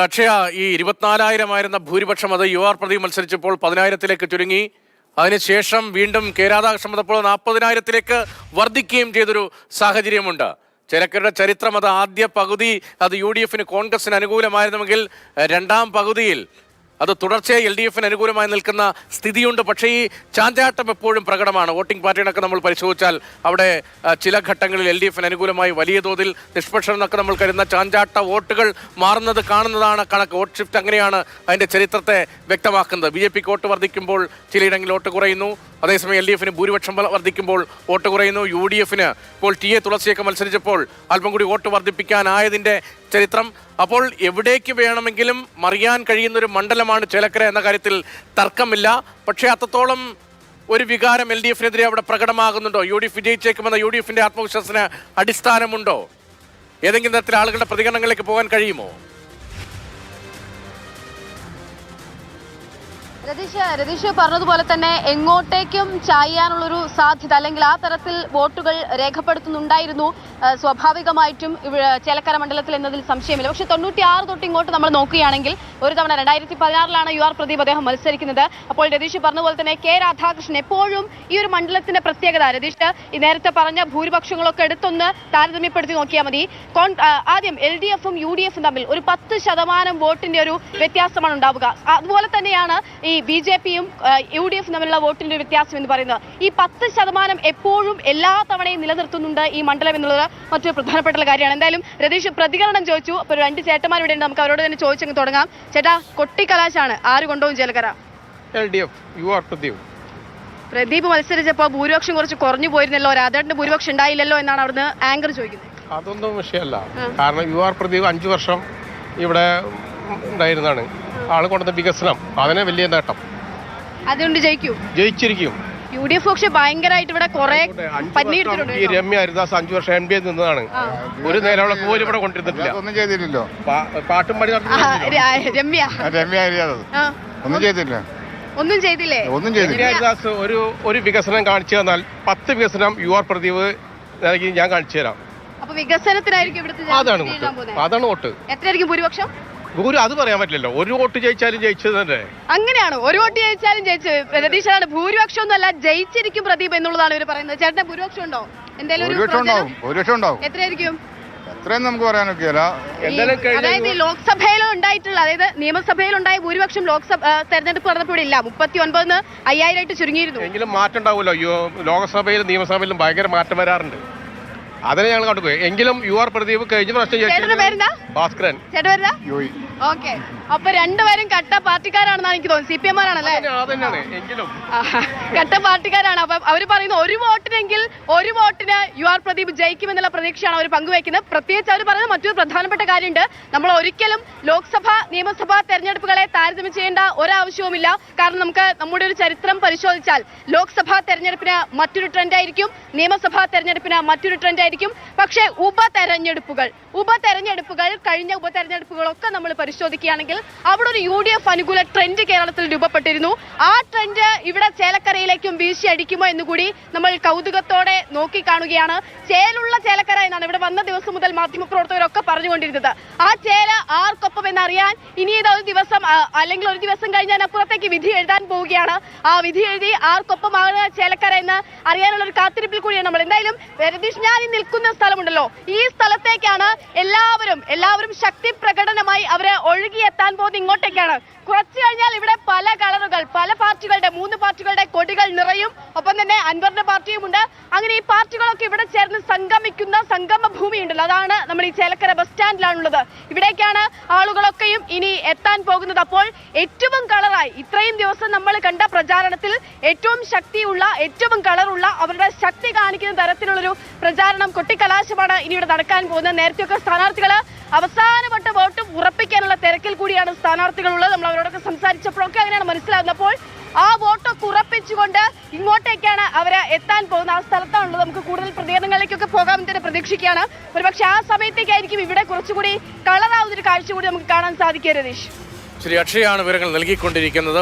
അക്ഷയ, ഈ 24,000 ഭൂരിപക്ഷം അത് യു ആർ പ്രദീപ് മത്സരിച്ചപ്പോൾ 10,000-ലേക്ക് ചുരുങ്ങി. അതിനുശേഷം വീണ്ടും കെ രാധാകൃഷ്ണൻ വന്നപ്പോൾ 40,000-ലേക്ക് വർദ്ധിക്കുകയും ചെയ്തൊരു സാഹചര്യമുണ്ട്. ചേലക്കരയുടെ ചരിത്രം അത് ആദ്യ പകുതി അത് യു ഡി എഫിന് കോൺഗ്രസിന് അനുകൂലമായിരുന്നുവെങ്കിൽ രണ്ടാം പകുതിയിൽ അത് തുടർച്ചയായി എൽ ഡി എഫിന് അനുകൂലമായി നിൽക്കുന്ന സ്ഥിതിയുണ്ട്. പക്ഷേ ഈ ചാഞ്ചാട്ടം എപ്പോഴും പ്രകടമാണ്. വോട്ടിംഗ് പാറ്റേണൊക്കെ നമ്മൾ പരിശോധിച്ചാൽ അവിടെ ചില ഘട്ടങ്ങളിൽ എൽ ഡി എഫിന് അനുകൂലമായി വലിയ തോതിൽ നിഷ്പക്ഷം എന്നൊക്കെ നമ്മൾ കരുതുന്ന ചാഞ്ചാട്ട വോട്ടുകൾ മാറുന്നത് കാണുന്നതാണ് കണക്ക്. വോട്ട് ഷിഫ്റ്റ് അങ്ങനെയാണ് അതിൻ്റെ ചരിത്രത്തെ വ്യക്തമാക്കുന്നത്. ബി ജെ പിക്ക് വോട്ട് വർദ്ധിക്കുമ്പോൾ ചിലയിടങ്ങളിൽ വോട്ട് കുറയുന്നു. അതേസമയം എൽ ഡി എഫിന് ഭൂരിപക്ഷം വർദ്ധിക്കുമ്പോൾ വോട്ട് കുറയുന്നു. യു ഡി എഫിന് ഇപ്പോൾ ടി എ തുളസിയൊക്കെ മത്സരിച്ചപ്പോൾ അല്പം കൂടി വോട്ട് വർദ്ധിപ്പിക്കാനായതിൻ്റെ ചരിത്രം. അപ്പോൾ എവിടേക്ക് വേണമെങ്കിലും മറിയാൻ കഴിയുന്നൊരു മണ്ഡലമാണ് ചേലക്കര എന്ന കാര്യത്തിൽ തർക്കമില്ല. പക്ഷേ അത്രത്തോളം ഒരു വികാരം എൽ ഡി എഫിനെതിരെ അവിടെ പ്രകടമാകുന്നുണ്ടോ? യു ഡി എഫ് വിജയിച്ചേക്കുമെന്ന യു ഡി എഫിൻ്റെ ആത്മവിശ്വാസത്തിന് അടിസ്ഥാനമുണ്ടോ? ഏതെങ്കിലും തരത്തിൽ ആളുകളുടെ പ്രതികരണങ്ങളിലേക്ക് പോകാൻ കഴിയുമോ? രതീഷ് പറഞ്ഞതുപോലെ തന്നെ എങ്ങോട്ടേക്കും ചായാനുള്ളൊരു സാധ്യത അല്ലെങ്കിൽ ആ തരത്തിൽ വോട്ടുകൾ രേഖപ്പെടുത്തുന്നുണ്ടായിരുന്നു സ്വാഭാവികമായിട്ടും ചേലക്കര മണ്ഡലത്തിൽ എന്നതിൽ സംശയമില്ല. പക്ഷെ 96 തൊട്ട് ഇങ്ങോട്ട് നമ്മൾ നോക്കുകയാണെങ്കിൽ ഒരു തവണ 2016 യു ആർ പ്രദീപ് അദ്ദേഹം മത്സരിക്കുന്നത്. അപ്പോൾ രതീഷ് പറഞ്ഞതുപോലെ തന്നെ കെ രാധാകൃഷ്ണൻ എപ്പോഴും ഈ ഒരു മണ്ഡലത്തിന്റെ പ്രത്യേകത, രതീഷ് ഈ നേരത്തെ പറഞ്ഞ ഭൂരിപക്ഷങ്ങളൊക്കെ എടുത്തൊന്ന് താരതമ്യപ്പെടുത്തി നോക്കിയാൽ മതി. ആദ്യം എൽ ഡി എഫും യു ഡി എഫും തമ്മിൽ ഒരു 10% വോട്ടിന്റെ ഒരു വ്യത്യാസമാണ് ഉണ്ടാവുക. അതുപോലെ തന്നെയാണ് ഈ ബി ജെ പിയും യു ഡി എഫും തമ്മിലുള്ള വോട്ടിന്റെ വ്യത്യാസം എന്ന് പറയുന്നത്. ഈ 10% എപ്പോഴും എല്ലാ തവണയും നിലനിർത്തുന്നുണ്ട് ഈ മണ്ഡലം എന്നുള്ളത് മറ്റൊരു പ്രധാനപ്പെട്ട കാര്യമാണ്. എന്തായാലും രതീഷ് പ്രതികരണം ചോദിച്ചു. അപ്പോൾ 2 ചേട്ടന്മാരുടെ ഉണ്ട്, നമുക്ക് അവരോട് തന്നെ ചോദിച്ചങ്ങ് തുടങ്ങാം. ചേട്ടാ, കൊട്ടിക്കലാശാണ്, ആര് കൊണ്ടുപോകും ചേലക്കര? പ്രദീപ് മത്സരിച്ചപ്പോൾ ഭൂരിപക്ഷം കുറച്ച് കുറഞ്ഞു പോയിരുന്നല്ലോ, രാധേട്ടന്റെ ഭൂരിപക്ഷം ഉണ്ടായില്ലല്ലോ എന്നാണ് അവിടുന്ന് ആങ്കർ ചോദിക്കുന്നത്. അതൊന്നും വിഷയമല്ല. കാരണം യു ആർ പ്രദീപ് 5 വർഷം ഇവിടെ ഉണ്ടായിരുന്നതാണ്. ആള് കൊണ്ടുവന്ന വികസനം അതിനെ വലിയ നേട്ടം. അതുകൊണ്ട് ജയിച്ചിരിക്കും. യു ഡി എഫ് പക്ഷെ ഭയങ്കരമായിട്ട് ഇവിടെ കുറെ ഈ രമ്യ ഹരിദാസ് 5 വർഷം എം ബി എ നിന്നതാണ്. ഒരു നേരമുള്ള പോലും ഇവിടെ കൊണ്ടിരുന്നിട്ടില്ല. ഒന്നും ചെയ്തില്ലല്ലോ. പാട്ടും പണി രമ്യ ഹരിദാസ് ഒന്നും ചെയ്തില്ല. ഒന്നും ചെയ്തില്ലേ? ഒന്നും ചെയ്തില്ല. ഹരിദാസ് ഒരു വികസനം കാണിച്ചു തന്നാൽ 10 വികസനം യു ആർ പ്രദീപ് നൽകി ഞാൻ കാണിച്ചു തരാം. അപ്പൊ വികസനത്തിനായിരിക്കും ഇവിടുത്തെ അതാണ് വോട്ട്. എത്രയായിരിക്കും ഭൂരിപക്ഷം? അത് പറയാൻ പറ്റില്ലല്ലോ. ഒരു വോട്ട് ജയിച്ചാലും ജയിച്ചത് തന്നെ. അങ്ങനെയാണോ? ഒരു വോട്ട് ജയിച്ചാലും ജയിച്ചു രതീഷാണ്. ഭൂരിപക്ഷം ഒന്നല്ല, ജയിച്ചിരിക്കും പ്രദീപ് എന്നുള്ളതാണ് ഇവർ പറയുന്നത്. ചേട്ടന്റെ ഭൂരിപക്ഷം ഉണ്ടോ? എന്തെങ്കിലും എത്രയായിരിക്കും? എത്രയും നമുക്ക് പറയാനൊക്കെയല്ല. അതായത് ലോക്സഭയിലും ഉണ്ടായിട്ടുള്ള, അതായത് നിയമസഭയിൽ ഉണ്ടായ ഭൂരിപക്ഷം ലോക്സഭ തെരഞ്ഞെടുപ്പ് നടന്നപ്പോൾ ഇല്ല. 39 5,000 ചുരുങ്ങിയിരുന്നു. എങ്കിലും മാറ്റം ഉണ്ടാവുമല്ലോ. ലോക്സഭയിലും നിയമസഭയിലും ഭയങ്കര മാറ്റം വരാറുണ്ട്. അതിനെ ഞങ്ങൾ കണ്ടുപോയി. എങ്കിലും യു ആർ പ്രദീപ് കഴിഞ്ഞ പ്രാവശ്യം ഭാസ്കരൻ. ഓക്കെ, അപ്പൊ രണ്ടുപേരും കട്ട പാർട്ടിക്കാരാണെന്നാണ് എനിക്ക് തോന്നുന്നത്. CPM ആണല്ലേ? കട്ട പാർട്ടിക്കാരാണ്. അപ്പൊ അവര് പറയുന്ന ഒരു വോട്ടിന് യു ആർ പ്രദീപ് ജയിക്കുമെന്നുള്ള പ്രതീക്ഷയാണ് അവർ പങ്കുവയ്ക്കുന്നത്. പ്രത്യേകിച്ച് അവർ പറയുന്നത് മറ്റൊരു പ്രധാനപ്പെട്ട കാര്യമുണ്ട്. നമ്മൾ ഒരിക്കലും ലോക്സഭ നിയമസഭാ തെരഞ്ഞെടുപ്പുകളെ താരതമ്യം ചെയ്യേണ്ട ഒരാവശ്യവുമില്ല. കാരണം നമുക്ക് നമ്മുടെ ഒരു ചരിത്രം പരിശോധിച്ചാൽ ലോക്സഭാ തെരഞ്ഞെടുപ്പിന് മറ്റൊരു ട്രെൻഡ് ആയിരിക്കും, നിയമസഭാ തെരഞ്ഞെടുപ്പിന് മറ്റൊരു ട്രെൻഡ് ആയിരിക്കും. പക്ഷേ ഉപതെരഞ്ഞെടുപ്പുകൾ കഴിഞ്ഞ ഉപതെരഞ്ഞെടുപ്പുകളൊക്കെ നമ്മൾ പരിശോധിക്കുകയാണെങ്കിൽ അവിടെ ഒരു UDF അനുകൂല ട്രെൻഡ് കേരളത്തിൽ രൂപപ്പെട്ടിരുന്നു. ആ ട്രെൻഡ് ഇവിടെ ചേലക്കരയിലേക്കും വീശി അടിക്കുമോ എന്നുകൂടി നമ്മൾ കൗതുകത്തോടെ നോക്കിക്കാണുകയാണ്. ചേലുള്ള ചേലക്കര എന്നാണ് ഇവിടെ വന്ന ദിവസം മുതൽ മാധ്യമപ്രവർത്തകരൊക്കെ പറഞ്ഞുകൊണ്ടിരുന്നത്. ആ ചേല ആർക്കൊപ്പം എന്നറിയാൻ ഇനി ഒരു ദിവസം അല്ലെങ്കിൽ ഒരു ദിവസം കഴിഞ്ഞാൽ അപ്പുറത്തേക്ക് വിധി എഴുതാൻ പോവുകയാണ്. ആ വിധി എഴുതി ആർക്കൊപ്പമാണ് ചേലക്കര എന്ന് അറിയാനുള്ള ഒരു കാത്തിരിപ്പിൽ കൂടിയാണ് നമ്മൾ. എന്തായാലും രതീഷ്, ഞാൻ ഈ നിൽക്കുന്ന സ്ഥലമുണ്ടല്ലോ, ഈ സ്ഥലത്തേക്കാണ് എല്ലാവരും ശക്തി പ്രകടനമായി അവരെ ഒഴുകിയെത്താൻ പോകുന്നത്. ഇങ്ങോട്ടേക്കാണ്. കുറച്ചു കഴിഞ്ഞാൽ ഇവിടെ പല കളറുകൾ, പല പാർട്ടികളുടെ 3 പാർട്ടികളുടെ കൊടികൾ നിറയും. ഒപ്പം തന്നെ അൻവറിന്റെ പാർട്ടിയുമുണ്ട്. അങ്ങനെ ഈ പാർട്ടികളൊക്കെ ഇവിടെ ചേർന്ന് സംഗമിക്കുന്ന സംഗമ ഭൂമി ഉണ്ടല്ലോ, അതാണ് നമ്മൾ ഈ ചേലക്കര ബസ് സ്റ്റാൻഡിലാണുള്ളത്. ഇവിടേക്കാണ് ആളുകളൊക്കെയും ഇനി എത്താൻ പോകുന്നത്. അപ്പോൾ ഏറ്റവും കളറായി ഇത്രയും ദിവസം നമ്മൾ കണ്ട പ്രചാരണത്തിൽ ഏറ്റവും ശക്തിയുള്ള, ഏറ്റവും കളറുള്ള, അവരുടെ ശക്തി കാണിക്കുന്ന തരത്തിലുള്ളൊരു പ്രചാരണം, കൊട്ടിക്കലാശമാണ് ഇനി ഇവിടെ നടക്കാൻ പോകുന്നത്. നേരത്തെയൊക്കെ സ്ഥാനാർത്ഥികൾ അവസാനവട്ട വോട്ട് ഉറപ്പിക്കാനുള്ള തിരക്കിൽ കൂടിയാണ് സ്ഥാനാർത്ഥികളുള്ളത്. നമ്മൾ അവരോടൊക്കെ സംസാരിച്ചപ്പോഴൊക്കെ അങ്ങനെയാണ് മനസ്സിലാകുന്നത്. അപ്പോൾ ആ വോട്ടൊക്കെ ഉറപ്പിച്ചുകൊണ്ട് ഇങ്ങോട്ടേക്കാണ് അവര് എത്താൻ പോകുന്നത്. ആ സ്ഥലത്താണുള്ളത്. നമുക്ക് കൂടുതൽ പ്രതികരണങ്ങളിലേക്കൊക്കെ പോകാമെന്ന് തന്നെ പ്രതീക്ഷിക്കുകയാണ്. ഒരുപക്ഷെ ആ സമയത്തേക്കായിരിക്കും ഇവിടെ കുറച്ചുകൂടി കളറാവുന്നൊരു കാഴ്ച കൂടി നമുക്ക് കാണാൻ സാധിക്കുക. രതീഷ്, ശ്രീ അക്ഷയാണ് വിവരങ്ങൾ നൽകിക്കൊണ്ടിരിക്കുന്നത്.